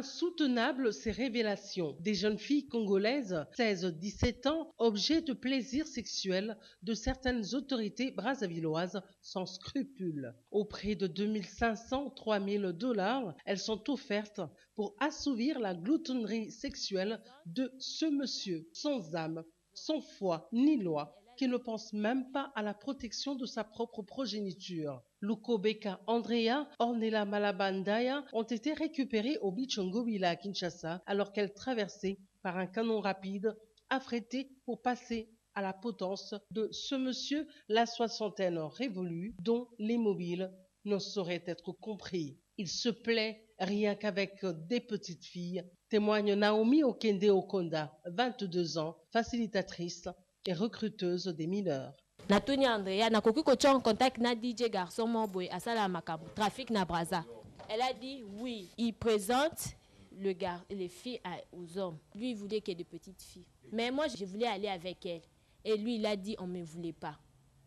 Insoutenables ces révélations. Des jeunes filles congolaises, 16-17 ans, objets de plaisir sexuel de certaines autorités brassavilloises sans scrupules. Au prix de 2500-3000 $, elles sont offertes pour assouvir la gloutonnerie sexuelle de ce monsieur sans âme, sans foi ni loi, qui ne pense même pas à la protection de sa propre progéniture. Lukobeka Andrea, Ornella Malabandaya ont été récupérées au Bichongowila à Kinshasa alors qu'elles traversaient par un canon rapide affrété pour passer à la potence de ce monsieur la soixantaine révolue dont les mobiles ne sauraient être compris. Il se plaît rien qu'avec des petites filles, témoigne Naomi Okende Okonda, 22 ans, facilitatrice et recruteuse des mineurs. Natuni Andrea nakoki kotia en contact na DJ garçon moboy asala makabu trafic na Brazza. Elle a dit oui, il présente les filles aux hommes. Lui il voulait qu'il y ait des petites filles. Mais moi je voulais aller avec elle. Et lui il a dit on me voulait pas.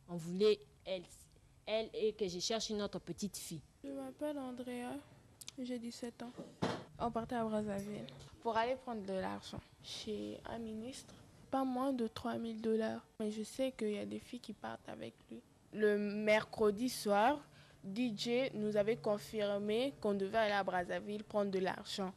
On voulait elle et que je cherche une autre petite fille. Je m'appelle Andrea, j'ai 17 ans. On partait à Brazzaville pour aller prendre de l'argent chez un ministre. Pas moins de 3000 $. Mais je sais qu'il y a des filles qui partent avec lui. Le mercredi soir, DJ nous avait confirmé qu'on devait aller à Brazzaville prendre de l'argent.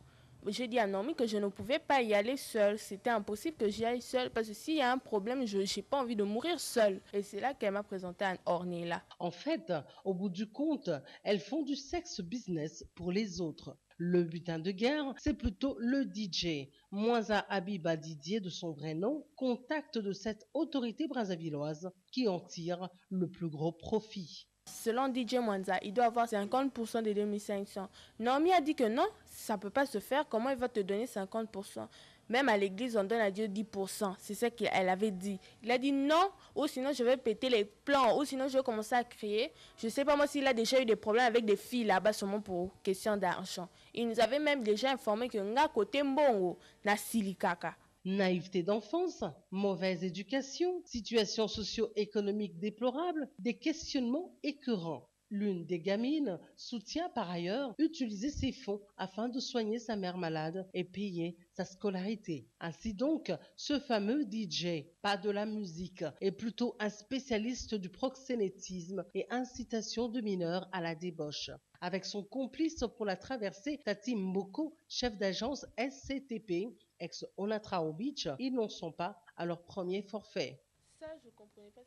J'ai dit à Naomi que je ne pouvais pas y aller seule. C'était impossible que j'y aille seule parce que s'il y a un problème, je n'ai pas envie de mourir seule. Et c'est là qu'elle m'a présenté à Ornella. En fait, au bout du compte, elles font du sexe business pour les autres. Le butin de guerre, c'est plutôt le DJ. Mwanza Habiba Didier, de son vrai nom, contact de cette autorité brassavilloise qui en tire le plus gros profit. Selon DJ Mwanza, il doit avoir 50% des 2500. Naomi a dit que non, ça ne peut pas se faire. Comment il va te donner 50%? Même à l'église, on donne à Dieu 10%. C'est ça qu'elle avait dit. Il a dit non, ou sinon je vais péter les plans, ou sinon je vais commencer à crier. Je ne sais pas moi s'il a déjà eu des problèmes avec des filles là-bas, seulement pour question d'argent. Il nous avait même déjà informé que nga côté mbongo na silikaka. Naïveté d'enfance, mauvaise éducation, situation socio-économique déplorable, des questionnements écœurants. L'une des gamines soutient par ailleurs utiliser ses fonds afin de soigner sa mère malade et payer sa scolarité. Ainsi donc, ce fameux DJ, pas de la musique, est plutôt un spécialiste du proxénétisme et incitation de mineurs à la débauche. Avec son complice pour la traversée, Tati Mboko, chef d'agence SCTP, ex-Onatrao Beach, ils n'en sont pas à leur premier forfait. Ça, je ne comprenais pas.